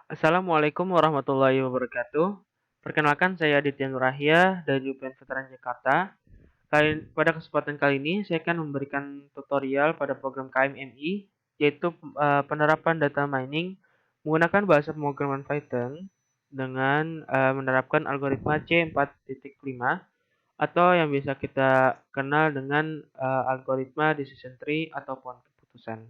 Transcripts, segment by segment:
Assalamualaikum warahmatullahi wabarakatuh. Perkenalkan saya Aditya Nurahya dari UPN Veteran Jakarta. Pada kesempatan kali ini saya akan memberikan tutorial pada program KMMI yaitu penerapan data mining menggunakan bahasa pemrograman Python dengan menerapkan algoritma C4.5 atau yang bisa kita kenal dengan algoritma decision tree atau pohon keputusan.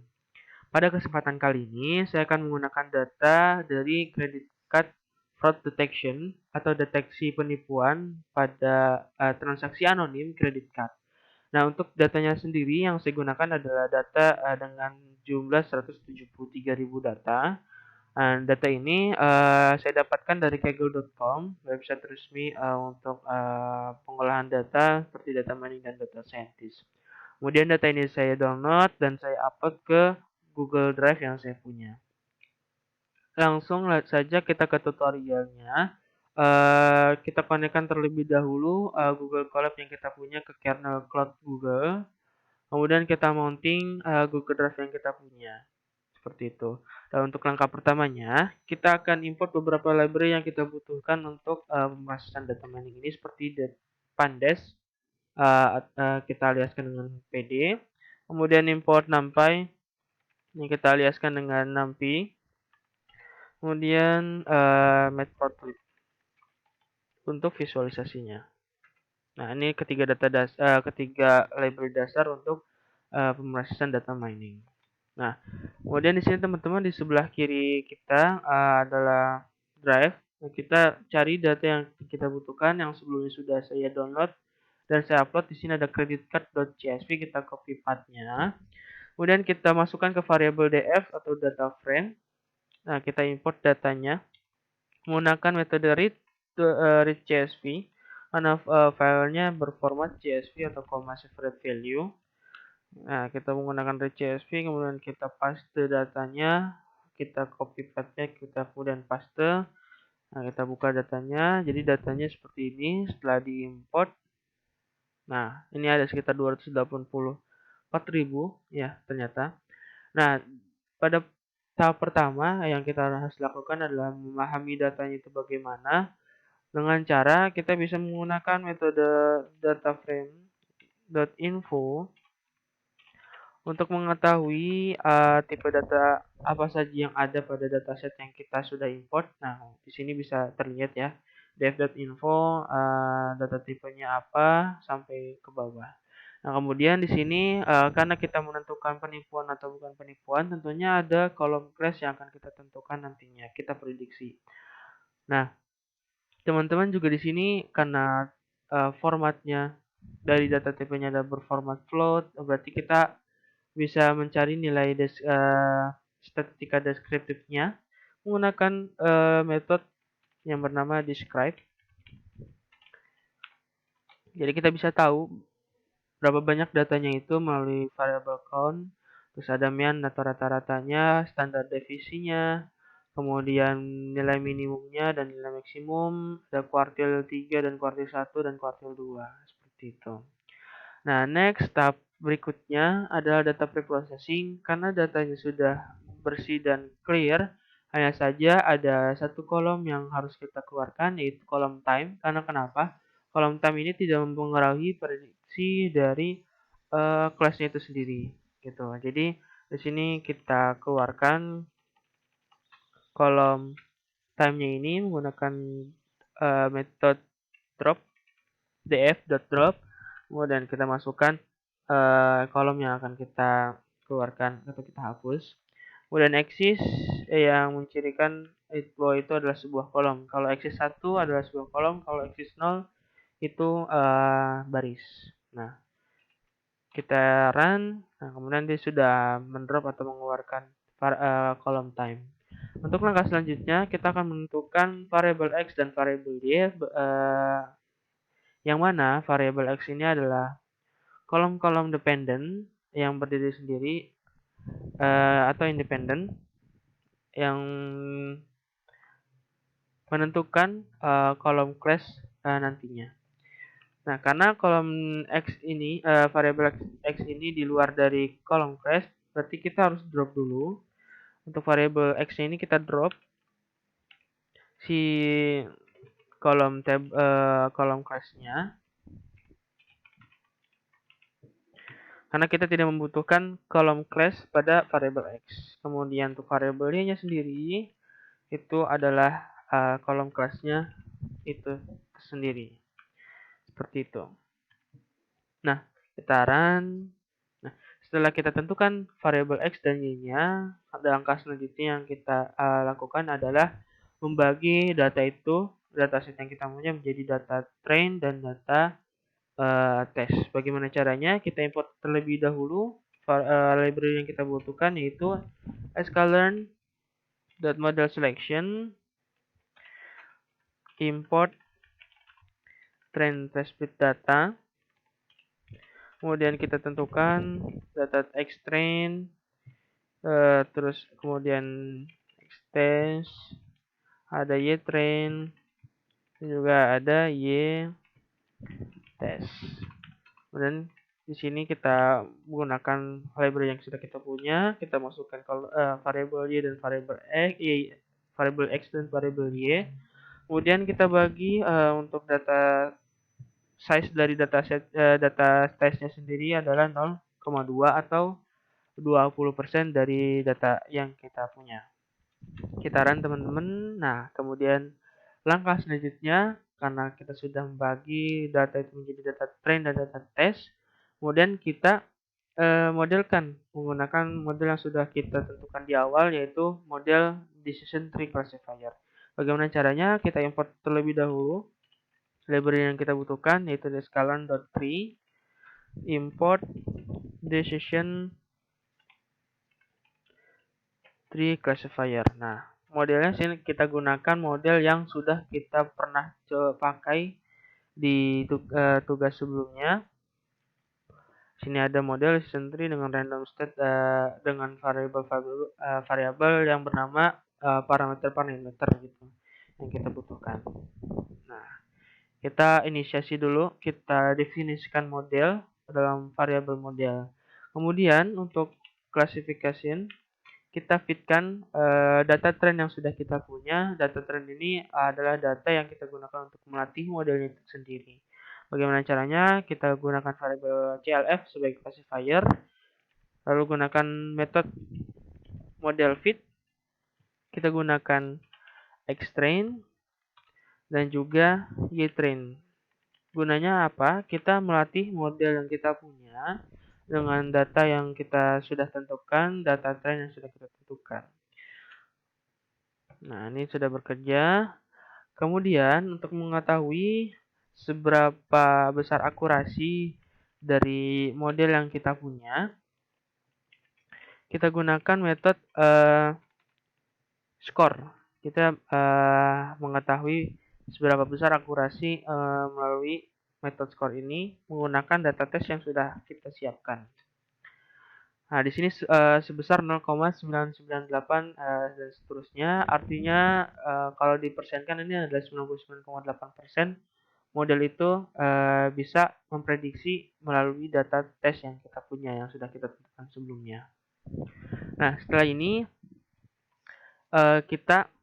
Pada kesempatan kali ini, saya akan menggunakan data dari credit card fraud detection atau deteksi penipuan pada transaksi anonim credit card. Nah, untuk datanya sendiri yang saya gunakan adalah data dengan jumlah 173.000 data. Data ini saya dapatkan dari kaggle.com, website resmi untuk pengolahan data seperti data mining dan data scientist. Kemudian data ini saya download dan saya upload ke Google Drive yang saya punya. Langsung saja kita ke tutorialnya. Kita konekkan terlebih dahulu Google Colab yang kita punya ke kernel cloud Google. Kemudian kita mounting Google Drive yang kita punya. Seperti itu. Dan untuk langkah pertamanya, kita akan import beberapa library yang kita butuhkan untuk pemrosesan data mining ini seperti Pandas. Kita aliaskan dengan PD. Kemudian import NumPy. Ini kita aliaskan dengan NumPy. Kemudian matplotlib untuk visualisasinya. Nah, ini ketiga library dasar untuk pemrosesan data mining. Nah, kemudian di sini teman-teman di sebelah kiri kita adalah drive. Nah, kita cari data yang kita butuhkan yang sebelumnya sudah saya download dan saya upload. Di sini ada creditcard.csv, kita copy path-nya. Kemudian kita masukkan ke variabel df atau data frame. Nah, kita import datanya menggunakan metode read CSV karena filenya berformat CSV atau comma separate value. Nah, kita menggunakan read CSV, kemudian kita paste datanya, kita copy path-nya, kita kemudian paste. Nah, kita buka datanya. Jadi datanya seperti ini setelah diimport. Nah, ini ada sekitar 284.000 ya ternyata. Nah, pada tahap pertama yang kita harus lakukan adalah memahami datanya itu bagaimana dengan cara kita bisa menggunakan metode dataframe.info untuk mengetahui tipe data apa saja yang ada pada dataset yang kita sudah import. Nah, di sini bisa terlihat ya, dev.info data tipenya apa sampai ke bawah. Nah, kemudian di sini karena kita menentukan penipuan atau bukan penipuan, tentunya ada kolom class yang akan kita tentukan nantinya, kita prediksi. Nah, teman-teman juga di sini karena formatnya dari data tipenya ada berformat float, berarti kita bisa mencari nilai statistika deskriptifnya menggunakan metode yang bernama describe. Jadi kita bisa tahu berapa banyak datanya itu melalui variable count, terus ada mean atau rata-ratanya, standar defisinya, kemudian nilai minimumnya dan nilai maksimum, ada kuartil 3 dan kuartil 1 dan kuartil 2, seperti itu. Nah, next tahap berikutnya adalah data preprocessing. Karena datanya sudah bersih dan clear, hanya saja ada satu kolom yang harus kita keluarkan, yaitu kolom time. Karena kenapa? Kolom time ini tidak mempengaruhi prediksi dari kelasnya itu sendiri, gitu. Jadi di sini kita keluarkan kolom time-nya ini menggunakan metode drop df.drop, kemudian kita masukkan kolom yang akan kita keluarkan atau kita hapus. Kemudian axis yang mencirikan bahwa itu adalah sebuah kolom. Kalau axis 1 adalah sebuah kolom, kalau axis 0 itu baris. Nah, kita run, nah kemudian dia sudah mendrop atau mengeluarkan kolom time. Untuk langkah selanjutnya, kita akan menentukan variabel x dan variabel y, yang mana variabel x ini adalah kolom-kolom dependent yang berdiri sendiri atau independen yang menentukan kolom class nantinya. Nah, karena kolom x ini variabel x ini di luar dari kolom class, berarti kita harus drop dulu. Untuk variabel x ini kita drop. si kolom class-nya, karena kita tidak membutuhkan kolom class pada variabel X. Kemudian untuk variabel Y-nya sendiri itu adalah kolom class-nya itu sendiri. Seperti itu. Nah, Nah, setelah kita tentukan variabel X dan Y-nya, langkah selanjutnya yang kita lakukan adalah membagi dataset yang kita punya menjadi data train dan data test. Bagaimana caranya? Kita import terlebih dahulu library yang kita butuhkan, yaitu sklearn.model_selection import train test bit data. Kemudian kita tentukan data xtrain, terus kemudian xtest, ada ytrain, dan juga ada ytest. Kemudian di sini kita menggunakan library yang sudah kita punya, kita masukkan variabel y dan variabel x dan variabel y. Kemudian kita bagi untuk data size dari data testnya sendiri adalah 0,2 atau 20% dari data yang kita punya. Kita run teman-teman. Nah, kemudian langkah selanjutnya, karena kita sudah membagi data itu menjadi data train dan data test, kemudian kita modelkan menggunakan model yang sudah kita tentukan di awal, yaitu model decision tree classifier. Bagaimana caranya? Kita import terlebih dahulu library yang kita butuhkan, yaitu sklearn.tree import decision tree classifier. Nah, modelnya sini kita gunakan model yang sudah kita pernah pakai di tugas sebelumnya. Sini ada model decision tree dengan random state dengan variabel yang bernama parameter gitu yang kita butuhkan. Nah, kita inisiasi dulu, kita definisikan model dalam variabel model. Kemudian untuk classification kita fitkan data trend yang sudah kita punya. Data trend ini adalah data yang kita gunakan untuk melatih modelnya itu sendiri. Bagaimana caranya? Kita gunakan variabel clf sebagai classifier, lalu gunakan metode model fit, kita gunakan xtrain dan juga ytrain. Gunanya apa? Kita melatih model yang kita punya dengan data yang kita sudah tentukan, data trend yang sudah kita tentukan. Nah, ini sudah bekerja. Kemudian untuk mengetahui seberapa besar akurasi dari model yang kita punya, kita gunakan metode score. Kita mengetahui seberapa besar akurasi melalui metode score ini menggunakan data test yang sudah kita siapkan. Nah, di sini sebesar 0,998 dan seterusnya. Artinya kalau dipersenkan ini adalah 99,8%. Model itu bisa memprediksi melalui data tes yang kita punya, yang sudah kita tentukan sebelumnya. Nah, setelah ini kita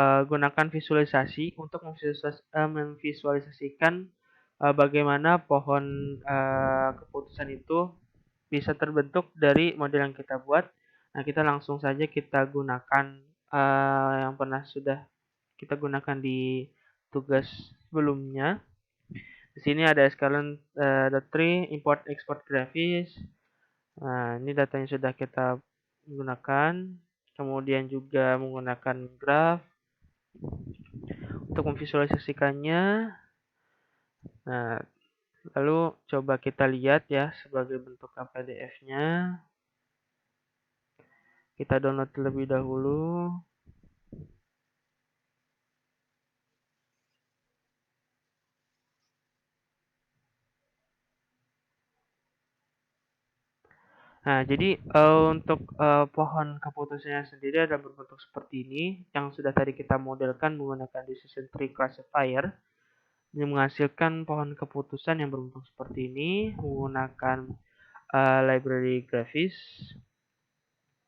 gunakan visualisasi untuk memvisualisasikan bagaimana pohon keputusan itu bisa terbentuk dari model yang kita buat. Nah, kita langsung saja kita gunakan yang pernah sudah kita gunakan di tugas sebelumnya. Di sini ada sklearn.tree import export graphics. Nah, ini datanya sudah kita gunakan. Kemudian juga menggunakan graph untuk memvisualisasikannya. Nah, lalu coba kita lihat ya sebagai bentuk PDF-nya. Kita download terlebih dahulu. Nah, jadi untuk pohon keputusannya sendiri ada berbentuk seperti ini, yang sudah tadi kita modelkan menggunakan decision tree classifier. Ini menghasilkan pohon keputusan yang berbentuk seperti ini menggunakan library graphics.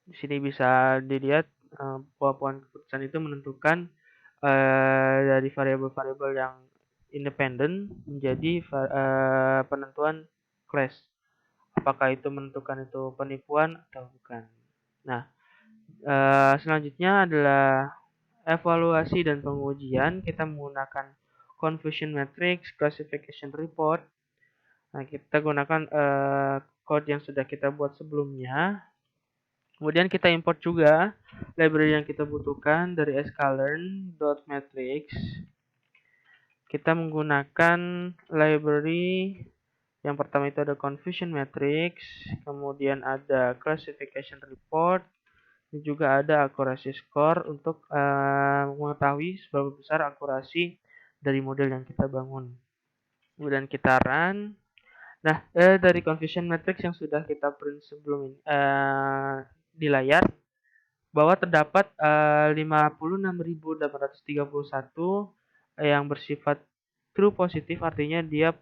Di sini bisa dilihat bahwa pohon keputusan itu menentukan dari variabel-variabel yang independen menjadi penentuan class. Apakah itu menentukan itu penipuan atau bukan. Nah, selanjutnya adalah evaluasi dan pengujian. Kita menggunakan confusion matrix, classification report. Nah, kita gunakan code yang sudah kita buat sebelumnya. Kemudian kita import juga library yang kita butuhkan dari sklearn.matrix. Kita menggunakan library yang pertama itu ada confusion matrix, kemudian ada classification report, dan juga ada accuracy score untuk mengetahui seberapa besar akurasi dari model yang kita bangun. Kemudian kita run. Nah, dari confusion matrix yang sudah kita print sebelum ini di layar, bahwa terdapat 56.831 yang bersifat true positif, artinya dia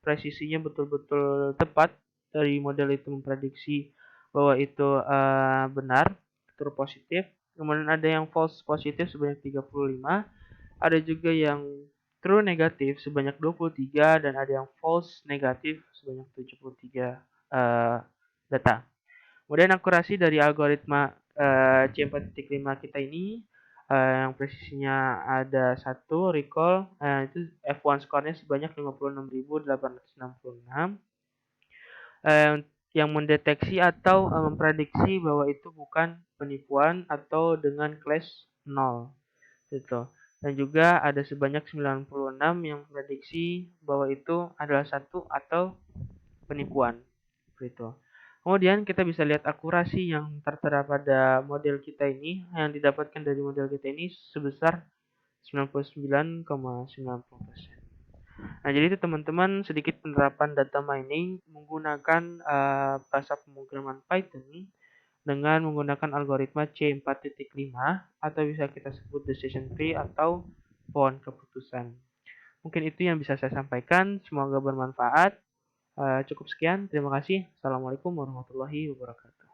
presisinya betul-betul tepat dari model itu memprediksi bahwa itu benar, true positif. Kemudian ada yang false positif sebanyak 35, ada juga yang true negatif sebanyak 23, dan ada yang false negatif sebanyak 73 data. Kemudian akurasi dari algoritma C4.5 kita ini yang presisinya ada 1 recall, itu F1 score-nya sebanyak 56.866 yang mendeteksi atau memprediksi bahwa itu bukan penipuan atau dengan class 0 gitu. Dan juga ada sebanyak 96 yang prediksi bahwa itu adalah satu atau penipuan gitu. Kemudian kita bisa lihat akurasi yang tertera pada model kita ini, yang didapatkan dari model kita ini sebesar 99,90%. Nah, jadi itu teman-teman sedikit penerapan data mining menggunakan bahasa pemrograman Python dengan menggunakan algoritma C4.5 atau bisa kita sebut decision tree atau pohon keputusan. Mungkin itu yang bisa saya sampaikan. Semoga bermanfaat. Cukup sekian. Terima kasih. Assalamualaikum warahmatullahi wabarakatuh.